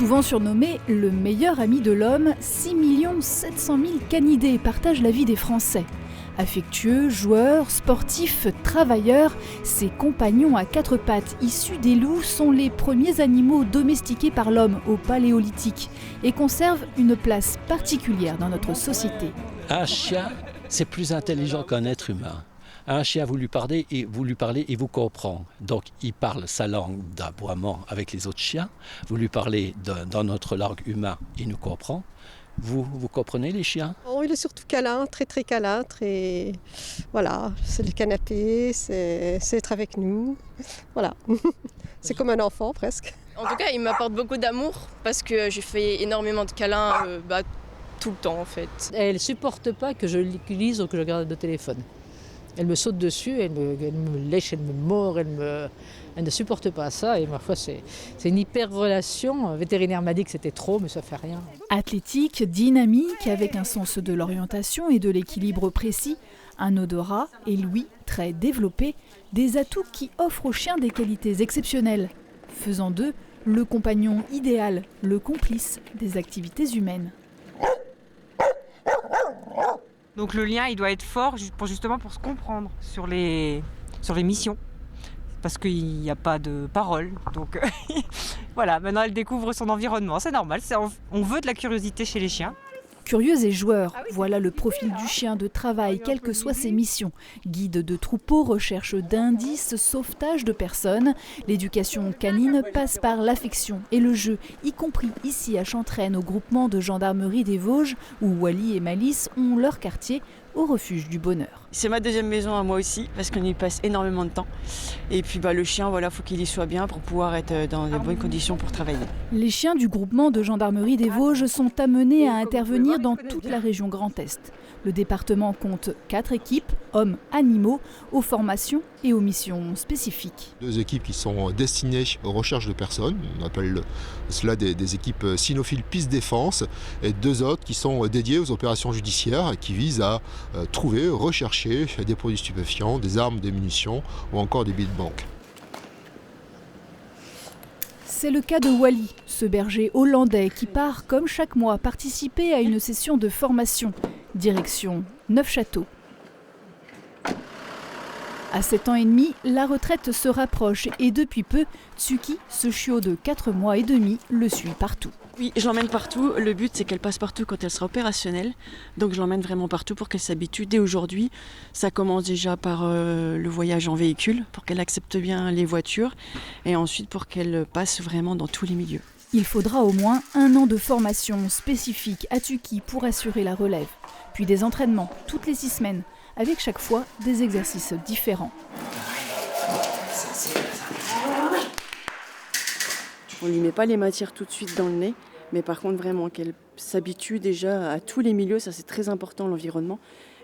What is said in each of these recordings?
Souvent surnommé le meilleur ami de l'homme, 6 700 000 canidés partagent la vie des Français. Affectueux, joueurs, sportifs, travailleurs, ces compagnons à quatre pattes issus des loups sont les premiers animaux domestiqués par l'homme au Paléolithique et conservent une place particulière dans notre société. Un chien, c'est plus intelligent qu'un être humain. Un chien, vous lui parlez, il vous comprend. Donc, il parle sa langue d'aboiement avec les autres chiens. Vous lui parlez dans notre langue humaine, il nous comprend. Vous comprenez les chiens? Oh, il est surtout câlin, très très câlin, Voilà, c'est le canapé, c'est être avec nous. Voilà, c'est comme un enfant presque. En tout cas, il m'apporte beaucoup d'amour parce que je fais énormément de câlins tout le temps en fait. Elle ne supporte pas que je l'utilise ou que je regarde le téléphone. Elle me saute dessus, elle me lèche, elle me mord, elle ne supporte pas ça. Et parfois, c'est une hyper relation. Le vétérinaire m'a dit que c'était trop, mais ça ne fait rien. Athlétique, dynamique, avec un sens de l'orientation et de l'équilibre précis, un odorat et l'ouïe très développé, des atouts qui offrent aux chiens des qualités exceptionnelles, faisant d'eux le compagnon idéal, le complice des activités humaines. Donc le lien, il doit être fort justement pour se comprendre sur les missions. Parce qu'il n'y a pas de parole. Donc voilà, maintenant elle découvre son environnement. C'est normal, on veut de la curiosité chez les chiens. Curieux et joueur, voilà le profil du chien de travail, quelles que soient ses missions. Guide de troupeau, recherche d'indices, sauvetage de personnes. L'éducation canine passe par l'affection et le jeu, y compris ici à Chantraine, au groupement de gendarmerie des Vosges, où Wally et Malice ont leur quartier au refuge du bonheur. C'est ma deuxième maison à moi aussi, parce qu'on y passe énormément de temps. Et puis le chien, faut qu'il y soit bien pour pouvoir être dans de bonnes conditions pour travailler. Les chiens du groupement de gendarmerie des Vosges sont amenés à intervenir dans toute la région Grand Est. Le département compte 4 équipes, hommes, animaux, aux formations et aux missions spécifiques. 2 équipes qui sont destinées aux recherches de personnes, on appelle cela des équipes cynophiles piste défense, et 2 autres qui sont dédiées aux opérations judiciaires et qui visent à trouver, rechercher des produits stupéfiants, des armes, des munitions ou encore des billets de banque. C'est le cas de Wally, ce berger hollandais qui part comme chaque mois participer à une session de formation. Direction Neufchâteau. À 7 ans et demi, la retraite se rapproche et depuis peu, Tsuki, ce chiot de 4 mois et demi, le suit partout. Oui, je l'emmène partout. Le but, c'est qu'elle passe partout quand elle sera opérationnelle. Donc je l'emmène vraiment partout pour qu'elle s'habitue. Dès aujourd'hui, ça commence déjà par le voyage en véhicule, pour qu'elle accepte bien les voitures, et ensuite pour qu'elle passe vraiment dans tous les milieux. Il faudra au moins 1 an de formation spécifique à Tsuki pour assurer la relève, puis des entraînements toutes les 6 semaines, avec chaque fois des exercices différents. On ne lui met pas les matières tout de suite dans le nez, mais par contre vraiment qu'elle s'habitue déjà à tous les milieux, ça c'est très important l'environnement,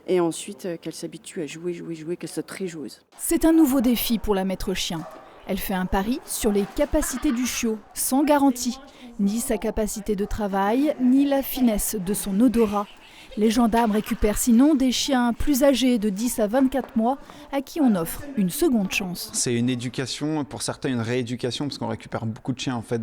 et ensuite qu'elle s'habitue à jouer, qu'elle soit très joueuse. C'est un nouveau défi pour la maître chien. Elle fait un pari sur les capacités du chiot, sans garantie, ni sa capacité de travail, ni la finesse de son odorat. Les gendarmes récupèrent sinon des chiens plus âgés de 10 à 24 mois à qui on offre une seconde chance. C'est une éducation, pour certains une rééducation, parce qu'on récupère beaucoup de chiens en fait,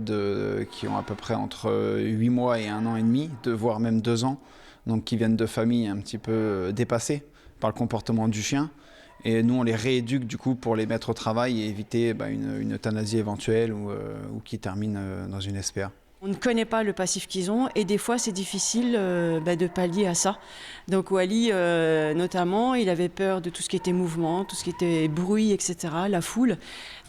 qui ont à peu près entre 8 mois et 1 an et demi, voire même 2 ans, donc qui viennent de familles un petit peu dépassées par le comportement du chien. Et nous, on les rééduque du coup pour les mettre au travail et éviter une euthanasie éventuelle ou qui termine dans une SPA. On ne connaît pas le passif qu'ils ont et des fois c'est difficile de pallier à ça. Donc Wally notamment, il avait peur de tout ce qui était mouvement, tout ce qui était bruit, etc., la foule.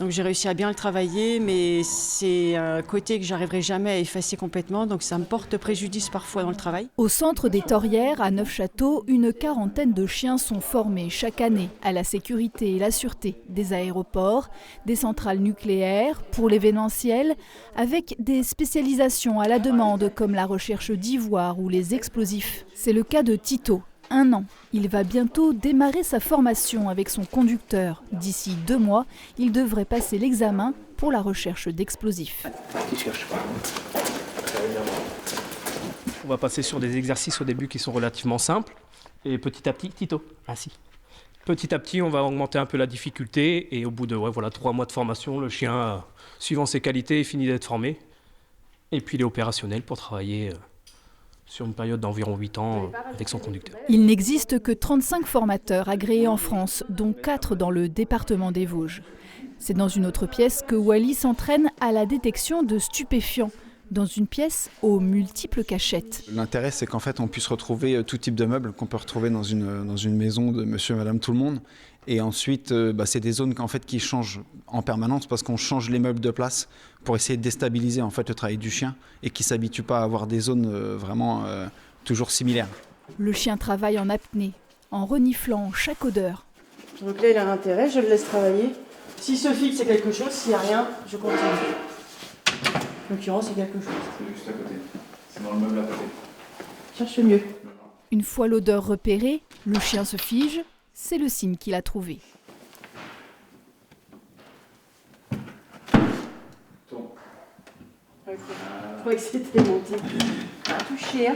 Donc j'ai réussi à bien le travailler, mais c'est un côté que j'arriverai jamais à effacer complètement, donc ça me porte préjudice parfois dans le travail. Au centre des Torrières, à Neufchâteau, une quarantaine de chiens sont formés chaque année à la sécurité et la sûreté des aéroports, des centrales nucléaires, pour l'événementiel, avec des spécialisations à la demande comme la recherche d'ivoire ou les explosifs. C'est le cas de Tito, 1 an. Il va bientôt démarrer sa formation avec son conducteur. D'ici 2 mois, il devrait passer l'examen pour la recherche d'explosifs. On va passer sur des exercices au début qui sont relativement simples. Et petit à petit, Tito, assis. Petit à petit, on va augmenter un peu la difficulté. Et au bout de 3 mois de formation, le chien, suivant ses qualités, est fini d'être formé. Et puis il est opérationnel pour travailler sur une période d'environ 8 ans avec son conducteur. Il n'existe que 35 formateurs agréés en France, dont 4 dans le département des Vosges. C'est dans une autre pièce que Wally s'entraîne à la détection de stupéfiants, dans une pièce aux multiples cachettes. L'intérêt, c'est qu'en fait, on puisse retrouver tout type de meubles qu'on peut retrouver dans une maison de monsieur et madame tout le monde. Et ensuite, c'est des zones en fait, qui changent en permanence parce qu'on change les meubles de place pour essayer de déstabiliser en fait, le travail du chien et qu'il ne s'habitue pas à avoir des zones vraiment toujours similaires. Le chien travaille en apnée, en reniflant chaque odeur. Donc là, il a intérêt, je le laisse travailler. S'il se fixe, c'est quelque chose. S'il n'y a rien, je continue. En l'occurrence, c'est quelque chose. C'est juste à côté. C'est dans le meuble à côté. Cherche mieux. Une fois l'odeur repérée, le chien se fige. C'est le signe qu'il a trouvé. Je crois que c'était monté. Pas touché, hein.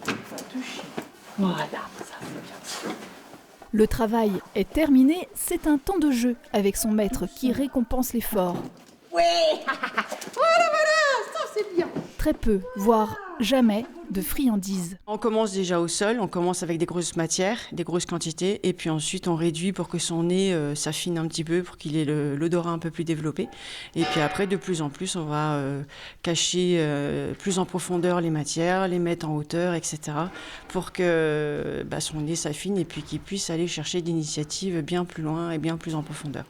Pas touché. Voilà, ça c'est bien. Le travail est terminé, c'est un temps de jeu avec son maître qui récompense l'effort. Oui. Voilà, ça c'est bien. Très peu, voire jamais, de friandises. On commence déjà au sol, on commence avec des grosses matières, des grosses quantités, et puis ensuite on réduit pour que son nez s'affine un petit peu, pour qu'il ait l'odorat un peu plus développé. Et puis après, de plus en plus, on va cacher plus en profondeur les matières, les mettre en hauteur, etc. pour que son nez s'affine et puis qu'il puisse aller chercher d'initiatives bien plus loin et bien plus en profondeur.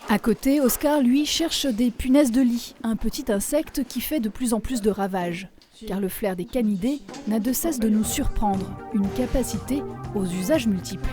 À côté, Oscar, lui, cherche des punaises de lit, un petit insecte qui fait de plus en plus de ravages. Car le flair des canidés n'a de cesse de nous surprendre, une capacité aux usages multiples.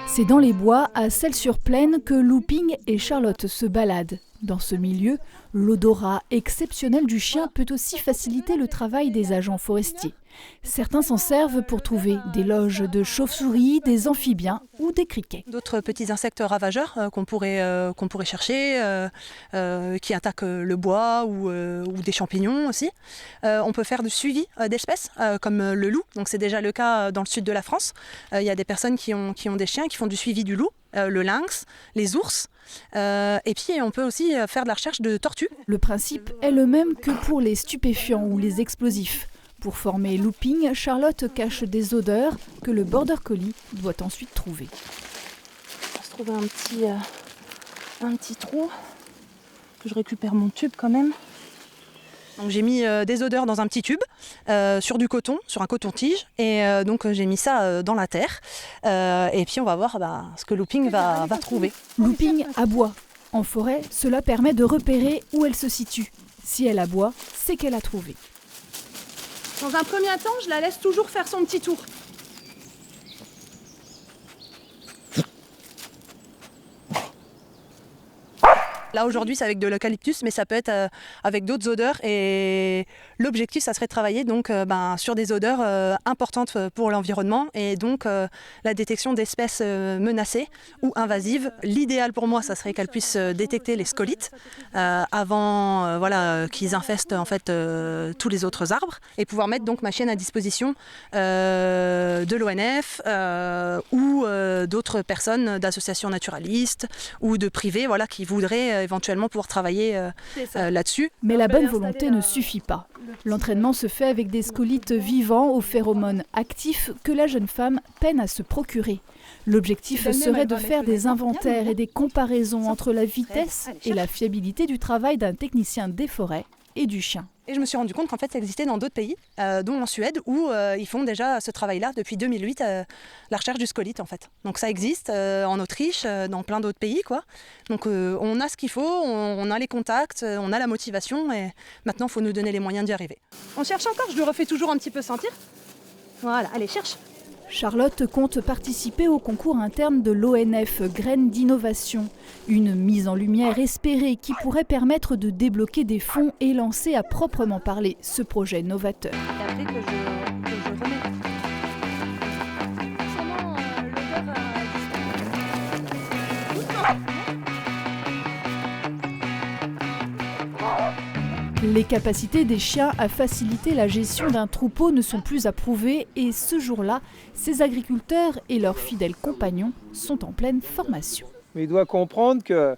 C'est dans les bois, à Celles-sur-Plaine, que Looping et Charlotte se baladent. Dans ce milieu, l'odorat exceptionnel du chien peut aussi faciliter le travail des agents forestiers. Certains s'en servent pour trouver des loges de chauves-souris, des amphibiens ou des criquets. D'autres petits insectes ravageurs qu'on pourrait chercher, qui attaquent le bois ou des champignons aussi. On peut faire du suivi d'espèces comme le loup, donc c'est déjà le cas dans le sud de la France. Il y a des personnes qui ont des chiens qui font du suivi du loup, le lynx, les ours. Et puis on peut aussi faire de la recherche de tortues. Le principe est le même que pour les stupéfiants ou les explosifs. Pour former Looping, Charlotte cache des odeurs que le border collie doit ensuite trouver. On va se trouver un petit trou, que je récupère mon tube quand même. Donc j'ai mis des odeurs dans un petit tube, sur du coton, sur un coton-tige, et donc j'ai mis ça dans la terre. Et puis on va voir ce que Looping va trouver. Looping aboie. En forêt, cela permet de repérer où elle se situe. Si elle aboie, c'est qu'elle a trouvé. Dans un premier temps, je la laisse toujours faire son petit tour. Là aujourd'hui c'est avec de l'eucalyptus, mais ça peut être avec d'autres odeurs, et l'objectif ça serait de travailler donc sur des odeurs importantes pour l'environnement, et donc la détection d'espèces menacées ou invasives. L'idéal pour moi ça serait qu'elle puisse détecter les scolites avant qu'ils infestent en fait tous les autres arbres, et pouvoir mettre donc ma chienne à disposition de l'ONF ou d'autres personnes, d'associations naturalistes ou de privés qui voudraient éventuellement pouvoir travailler là-dessus. Mais la bonne volonté ne suffit pas. L'entraînement se fait avec des scolites vivants aux phéromones actifs que la jeune femme peine à se procurer. L'objectif serait de faire des inventaires et des comparaisons entre la vitesse et la fiabilité du travail d'un technicien des forêts et du chien. Et je me suis rendu compte qu'en fait ça existait dans d'autres pays, dont en Suède, où ils font déjà ce travail-là depuis 2008, la recherche du scolite en fait. Donc ça existe en Autriche, dans plein d'autres pays quoi. Donc on a ce qu'il faut, on a les contacts, on a la motivation, et maintenant il faut nous donner les moyens d'y arriver. On cherche encore, je le refais toujours un petit peu sentir. Voilà, allez cherche. Charlotte compte participer au concours interne de l'ONF Graines d'innovation, une mise en lumière espérée qui pourrait permettre de débloquer des fonds et lancer à proprement parler ce projet novateur. Les capacités des chiens à faciliter la gestion d'un troupeau ne sont plus à prouver et ce jour-là, ces agriculteurs et leurs fidèles compagnons sont en pleine formation. Mais il doit comprendre qu'il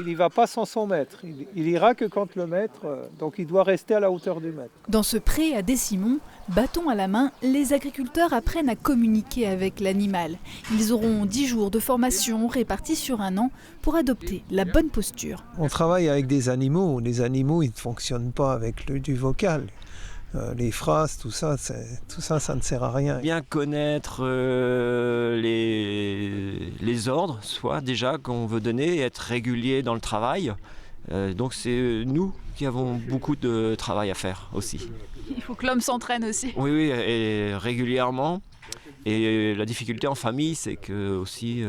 n'y va pas sans son maître. Il ira que quand le maître, donc il doit rester à la hauteur du maître. Dans ce pré à Décimont, bâton à la main, les agriculteurs apprennent à communiquer avec l'animal. Ils auront 10 jours de formation répartis sur un an pour adopter la bonne posture. On travaille avec des animaux. Les animaux, ils ne fonctionnent pas avec du vocal. Les phrases, tout ça, ça ne sert à rien. Bien connaître les ordres, soit déjà qu'on veut donner, et être régulier dans le travail. Donc c'est nous qui avons beaucoup de travail à faire aussi. Il faut que l'homme s'entraîne aussi. Oui, et régulièrement. Et la difficulté en famille, c'est que aussi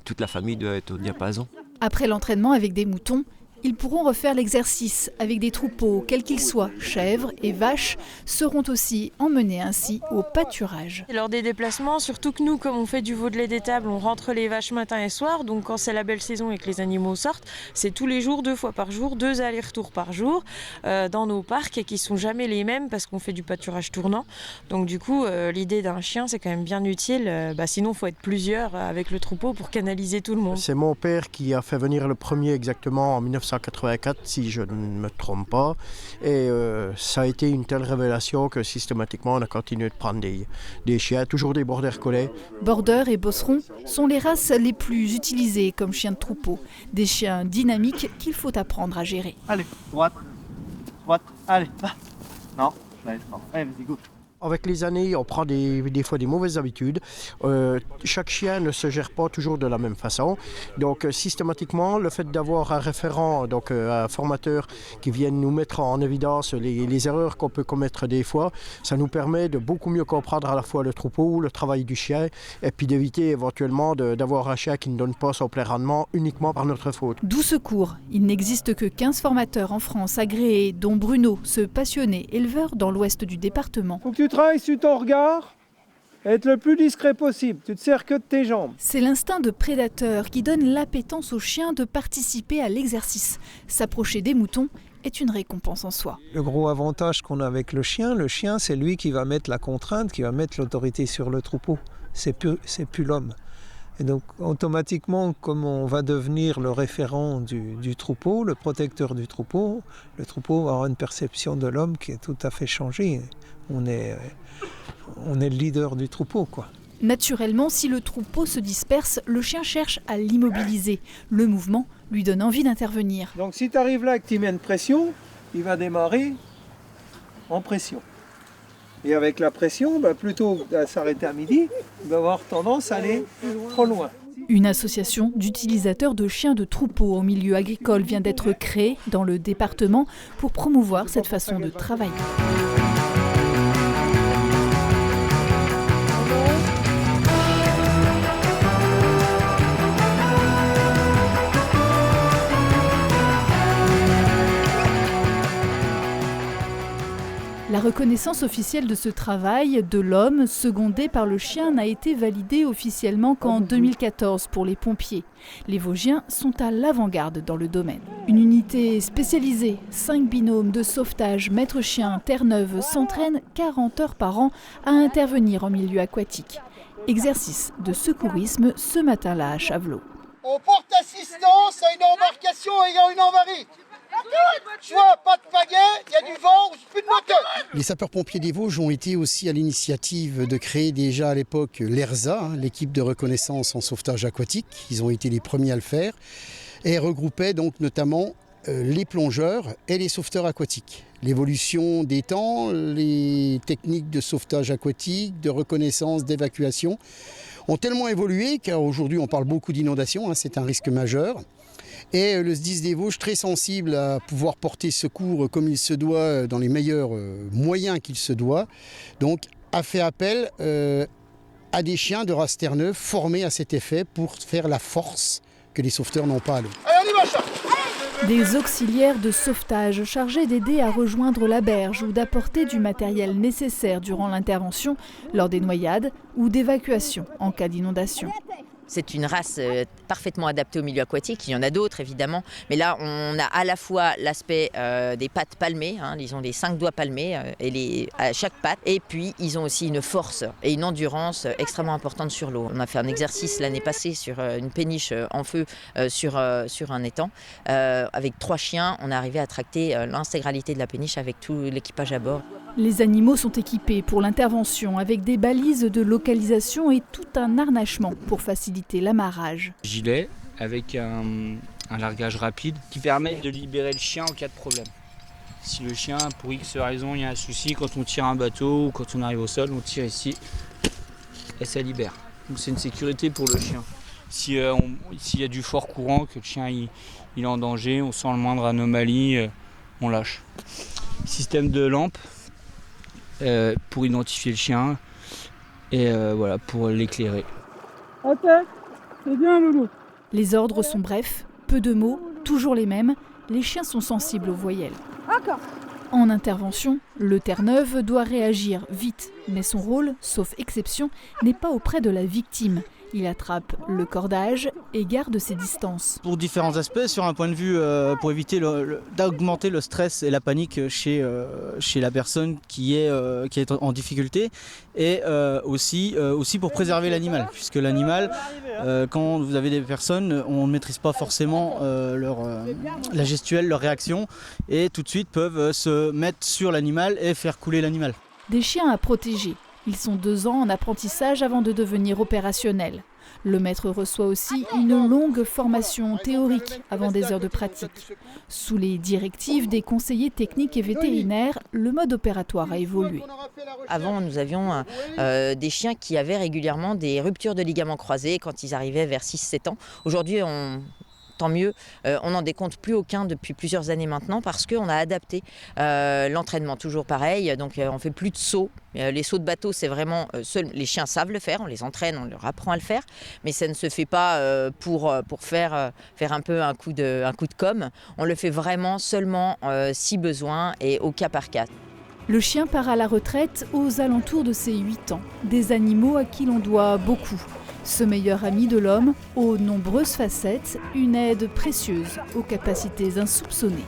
toute la famille doit être au diapason. Après l'entraînement avec des moutons, ils pourront refaire l'exercice avec des troupeaux, quels qu'ils soient. Chèvres et vaches seront aussi emmenés ainsi au pâturage. Lors des déplacements, surtout que nous, comme on fait du veau de lait d'étable, on rentre les vaches matin et soir. Donc quand c'est la belle saison et que les animaux sortent, c'est tous les jours, 2 fois par jour, 2 allers-retours par jour dans nos parcs et qui ne sont jamais les mêmes parce qu'on fait du pâturage tournant. Donc du coup, l'idée d'un chien, c'est quand même bien utile. Sinon, il faut être plusieurs avec le troupeau pour canaliser tout le monde. C'est mon père qui a fait venir le premier exactement en 1984, si je ne me trompe pas. Et ça a été une telle révélation que systématiquement on a continué de prendre des chiens, toujours des border collies. Border et bosseron sont les races les plus utilisées comme chiens de troupeau. Des chiens dynamiques qu'il faut apprendre à gérer. Allez, droite, allez, va. Non, allez, vas-y, go. Avec les années, on prend des fois des mauvaises habitudes. Chaque chien ne se gère pas toujours de la même façon. Donc systématiquement, le fait d'avoir un référent, donc un formateur qui vienne nous mettre en évidence les erreurs qu'on peut commettre des fois, ça nous permet de beaucoup mieux comprendre à la fois le troupeau, le travail du chien, et puis d'éviter éventuellement d'avoir un chien qui ne donne pas son plein rendement uniquement par notre faute. D'où ce cours. Il n'existe que 15 formateurs en France agréés, dont Bruno, ce passionné éleveur dans l'ouest du département. Tu travailles sur ton regard, être le plus discret possible. Tu te sers que de tes jambes. C'est l'instinct de prédateur qui donne l'appétence aux chiens de participer à l'exercice. S'approcher des moutons est une récompense en soi. Le gros avantage qu'on a avec le chien, c'est lui qui va mettre la contrainte, qui va mettre l'autorité sur le troupeau. C'est plus l'homme. Et donc automatiquement, comme on va devenir le référent du troupeau, le protecteur du troupeau, le troupeau va avoir une perception de l'homme qui est tout à fait changée. On est le leader du troupeau, quoi. Naturellement, si le troupeau se disperse, le chien cherche à l'immobiliser. Le mouvement lui donne envie d'intervenir. Donc si tu arrives là et que tu mets une pression, il va démarrer en pression. Et avec la pression, plutôt que de s'arrêter à midi, il va avoir tendance à aller trop loin. Une association d'utilisateurs de chiens de troupeau en milieu agricole vient d'être créée dans le département pour promouvoir cette façon de travailler. La reconnaissance officielle de ce travail de l'homme, secondé par le chien, n'a été validée officiellement qu'en 2014 pour les pompiers. Les Vosgiens sont à l'avant-garde dans le domaine. Une unité spécialisée, 5 binômes de sauvetage maître-chien Terre-Neuve s'entraînent 40 heures par an à intervenir en milieu aquatique. Exercice de secourisme ce matin-là à Chavelot. On porte assistance à une embarcation ayant une avarie. Soit pas de pagaie, il y a du vent ou plus de moteur. Les sapeurs-pompiers des Vosges ont été aussi à l'initiative de créer déjà à l'époque l'ERSA, l'équipe de reconnaissance en sauvetage aquatique. Ils ont été les premiers à le faire et regroupaient donc notamment les plongeurs et les sauveteurs aquatiques. L'évolution des temps, les techniques de sauvetage aquatique, de reconnaissance, d'évacuation ont tellement évolué qu'aujourd'hui on parle beaucoup d'inondations, c'est un risque majeur. Et le SDIS des Vosges, très sensible à pouvoir porter secours comme il se doit, dans les meilleurs moyens qu'il se doit, donc a fait appel à des chiens de race Terre-Neuve formés à cet effet pour faire la force que les sauveteurs n'ont pas à l'eau. Des auxiliaires de sauvetage chargés d'aider à rejoindre la berge ou d'apporter du matériel nécessaire durant l'intervention lors des noyades ou d'évacuation en cas d'inondation. C'est une race parfaitement adaptée au milieu aquatique. Il y en a d'autres évidemment, mais là on a à la fois l'aspect des pattes palmées, ils ont les 5 doigts palmés à chaque patte, et puis ils ont aussi une force et une endurance extrêmement importante sur l'eau. On a fait un exercice l'année passée sur une péniche en feu sur un étang. Avec 3 chiens, on est arrivé à tracter l'intégralité de la péniche avec tout l'équipage à bord. Les animaux sont équipés pour l'intervention avec des balises de localisation et tout un harnachement pour faciliter l'amarrage. Gilet avec un largage rapide qui permet de libérer le chien en cas de problème. Si le chien, pour X raison, il y a un souci, quand on tire un bateau ou quand on arrive au sol, on tire ici et ça libère. Donc c'est une sécurité pour le chien. S'il y a du fort courant, que le chien il est en danger, on sent le moindre anomalie, on lâche. Système de lampe pour identifier le chien et voilà, pour l'éclairer. Ok, c'est bien Loulou. Les ordres sont brefs, peu de mots, toujours les mêmes. Les chiens sont sensibles aux voyelles. D'accord. En intervention, le Terre-Neuve doit réagir vite, mais son rôle, sauf exception, n'est pas auprès de la victime. Il attrape le cordage et garde ses distances. Pour différents aspects, sur un point de vue pour éviter d'augmenter le stress et la panique chez la personne qui est en difficulté, et aussi pour préserver l'animal, puisque l'animal, quand vous avez des personnes, on ne maîtrise pas forcément la gestuelle, leur réaction, et tout de suite peuvent se mettre sur l'animal et faire couler l'animal. Des chiens à protéger. Ils sont 2 ans en apprentissage avant de devenir opérationnels. Le maître reçoit aussi une longue formation théorique avant des heures de pratique. Sous les directives des conseillers techniques et vétérinaires, le mode opératoire a évolué. Avant, nous avions des chiens qui avaient régulièrement des ruptures de ligaments croisés quand ils arrivaient vers 6-7 ans. Aujourd'hui, tant mieux, on n'en décompte plus aucun depuis plusieurs années maintenant parce qu'on a adapté l'entraînement, toujours pareil, donc on ne fait plus de sauts. Les sauts de bateau, c'est vraiment, seuls les chiens savent le faire, on les entraîne, on leur apprend à le faire, mais ça ne se fait pas pour faire un peu un coup de com', on le fait vraiment seulement si besoin et au cas par cas. Le chien part à la retraite aux alentours de ses 8 ans, des animaux à qui l'on doit beaucoup. Ce meilleur ami de l'homme, aux nombreuses facettes, une aide précieuse, aux capacités insoupçonnées.